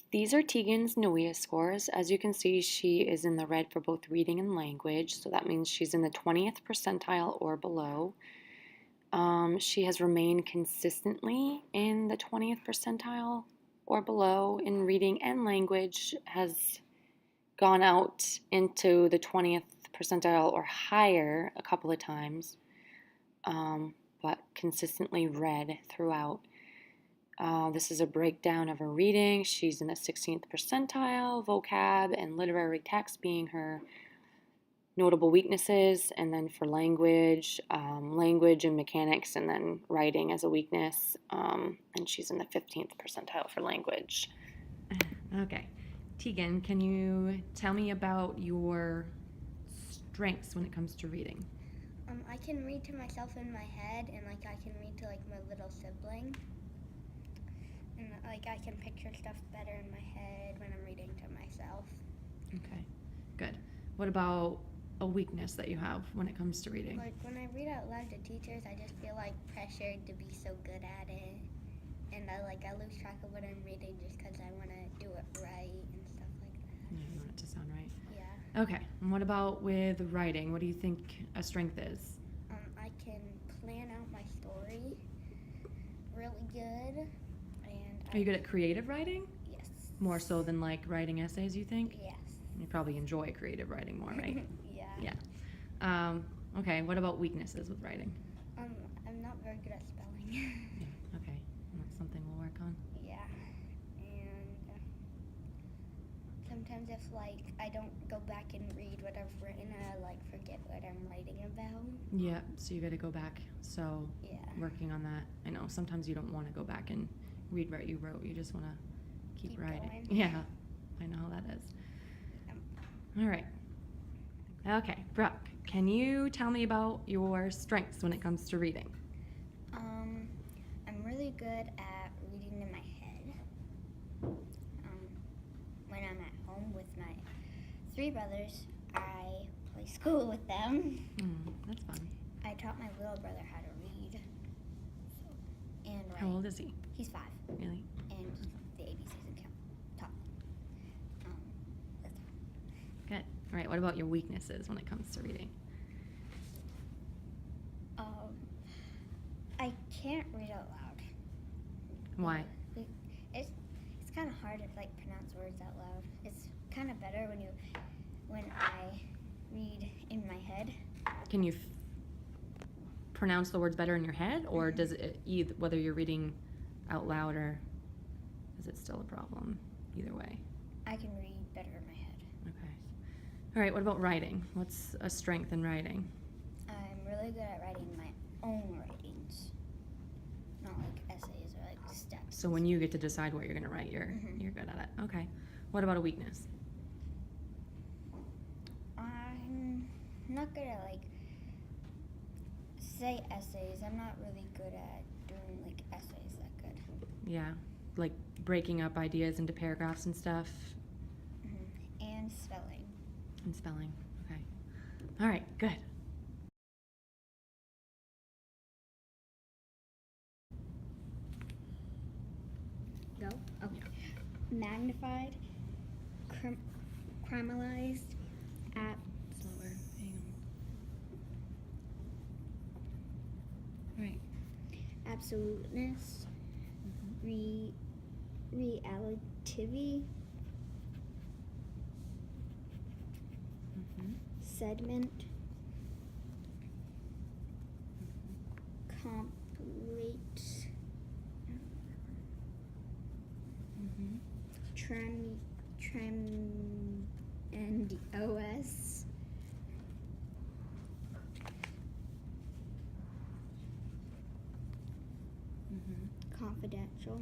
These are Tegan's NUIA scores. As you can see, she is in the red for both reading and language, so that means she's in the 20th percentile or below. She has remained consistently in the 20th percentile or below in reading and language, has gone out into the 20th percentile or higher a couple of times, but consistently red throughout. This is a breakdown of her reading. She's in the 16th percentile, vocab and literary text being her notable weaknesses, and then for language, language and mechanics, and then writing as a weakness, and she's in the 15th percentile for language. Okay. Tegan, can you tell me about your strengths when it comes to reading? I can read to myself in my head, and I can read to my little sibling. And I can picture stuff better in my head when I'm reading to myself. Okay, good. What about a weakness that you have when it comes to reading? When I read out loud to teachers, I just feel pressured to be so good at it. And I lose track of what I'm reading just because I want to do it right and stuff like that. Yeah, you want it to sound right. Yeah. Okay, and what about with writing? What do you think a strength is? I can plan out my story really good. Are you good at creative writing? Yes. More so than writing essays, you think? Yes. You probably enjoy creative writing more, right? Yeah. Yeah. Okay, what about weaknesses with writing? I'm not very good at spelling. Yeah, okay. That's something we'll work on. Yeah. And sometimes if I don't go back and read what I've written, I forget what I'm writing about. Yeah, so you gotta go back. So yeah. Working on that. I know sometimes you don't want to go back and read what you wrote. You just want to keep writing. Going. Yeah, I know how that is. All right. Okay, Brooke, can you tell me about your strengths when it comes to reading? I'm really good at reading in my head. When I'm at home with my 3 brothers, I play school with them. That's fun. I taught my little brother how to read. And write. How old is he? He's 5. Really? And the ABCs and count. Top. That's all. Good. All right, what about your weaknesses when it comes to reading? I can't read out loud. Why? It's kind of hard to pronounce words out loud. It's kind of better when I read in my head. Can you pronounce the words better in your head, or does it whether you're reading out loud, or is it still a problem? Either way. I can read better in my head. Okay. All right, what about writing? What's a strength in writing? I'm really good at writing my own writings, not essays or steps. So when you get to decide what you're going to write, you're good at it. Okay. What about a weakness? I'm not good at say essays. I'm not really good at doing essays that good. Yeah, like breaking up ideas into paragraphs and stuff. And spelling. And spelling. Okay. All right. Good. Go? Okay. Yeah. Magnified, caramelized, Slower. Hang on. Right. absoluteness, relativity, sediment, complete, and OS. Confidential.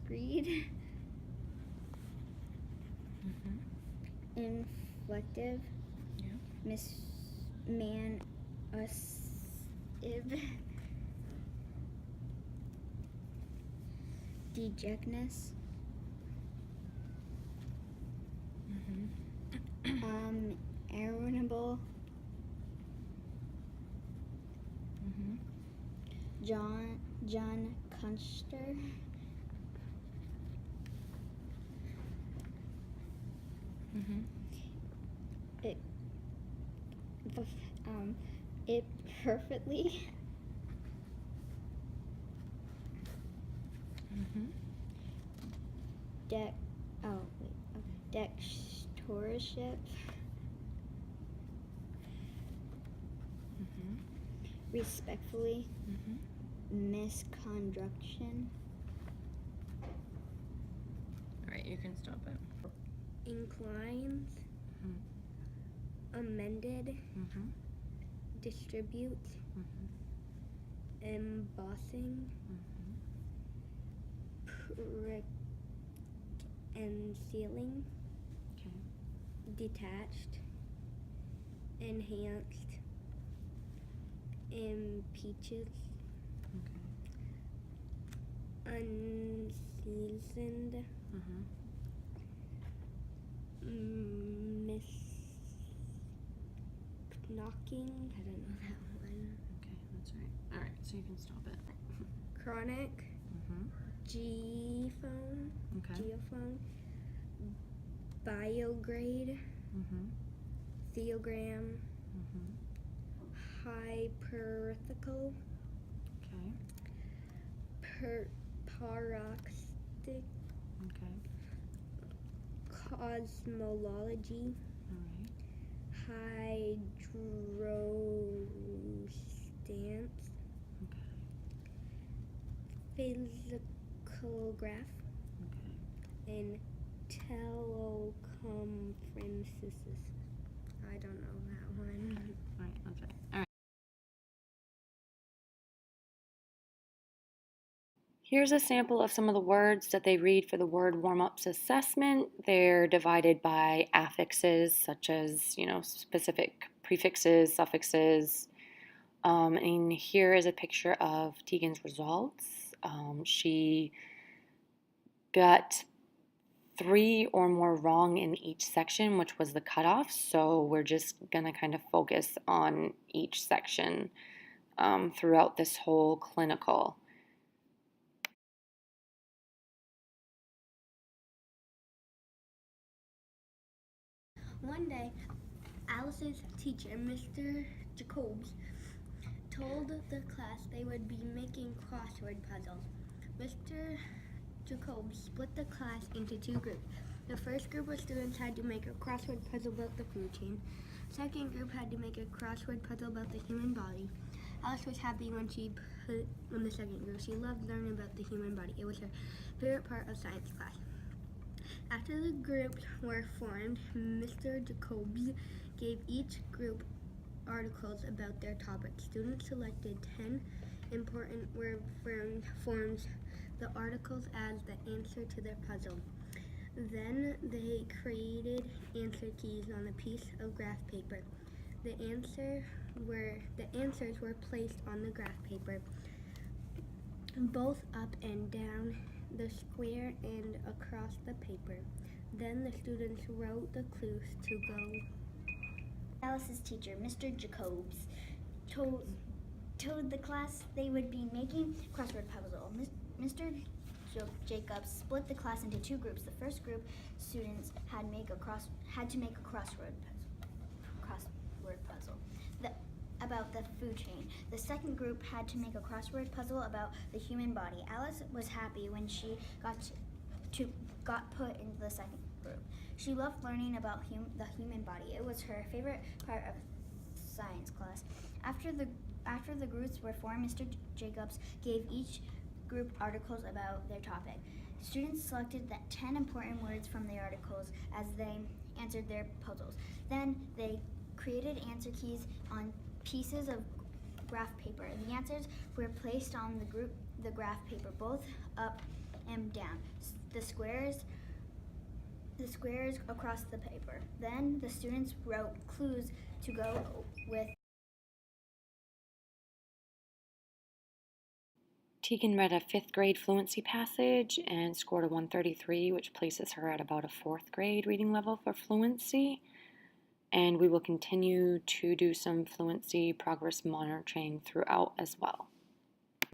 Screed. Inflective. Yeah. Dejectness. Irritable. John Kunster. Mm-hmm. It perfectly. Mm-hmm. Dextership. Mm-hmm. Respectfully. Mm-hmm. Misconduction. All right, you can stop it. Inclines. Mm-hmm. Amended. Mm-hmm. Distribute. Mm-hmm. Embossing. Mm-hmm. Prick and sealing. Okay. Detached. Enhanced. Impeaches. Okay. Unseasoned. Mm-hmm. Miss knocking. I don't know that one. Okay, that's right. All right, so you can stop it. Chronic. Mm-hmm. Geophone. Okay. Geophone. Biograde. Mm-hmm. Theogram. Mm-hmm. Hyperethical. Okay. Paroxystic. Okay. Cosmology. All Hydrostance. right. Okay. Physical graph. Okay. And teleconferences. I don't know that one. All right, that's right. All right. Here's a sample of some of the words that they read for the word warm-ups assessment. They're divided by affixes, such as, specific prefixes, suffixes. And here is a picture of Tegan's results. She got 3 or more wrong in each section, which was the cutoff. So we're just going to kind of focus on each section throughout this whole clinical. One day, Alice's teacher, Mr. Jacobs, told the class they would be making crossword puzzles. Mr. Jacobs split the class into 2 groups. The first group of students had to make a crossword puzzle about the food chain. Second group had to make a crossword puzzle about the human body. Alice was happy when she put in the second group. She loved learning about the human body. It was her favorite part of science class. After the groups were formed, Mr. Jacobs gave each group articles about their topic. Students selected 10 important word forms the articles as the answer to their puzzle. Then they created answer keys on a piece of graph paper. The answers were placed on the graph paper, both up and down the square and across the paper. Then the students wrote the clues to go. Alice's teacher, Mr. Jacobs, told the class they would be making crossword puzzle. Mr. Jacobs split the class into 2 groups. The first group students had to make a crossword puzzle about the food chain. The second group had to make a crossword puzzle about the human body. Alice was happy when she got put into the second group. She loved learning about the human body. It was her favorite part of science class. After the groups were formed, Mr. Jacobs gave each group articles about their topic. Students selected the 10 important words from the articles as they answered their puzzles. Then they created answer keys on pieces of graph paper. The answers were placed on the graph paper, both up and down. The squares across the paper. Then the students wrote clues to go with. Tegan read a 5th grade fluency passage and scored a 133, which places her at about a 4th grade reading level for fluency. And we will continue to do some fluency progress monitoring throughout as well.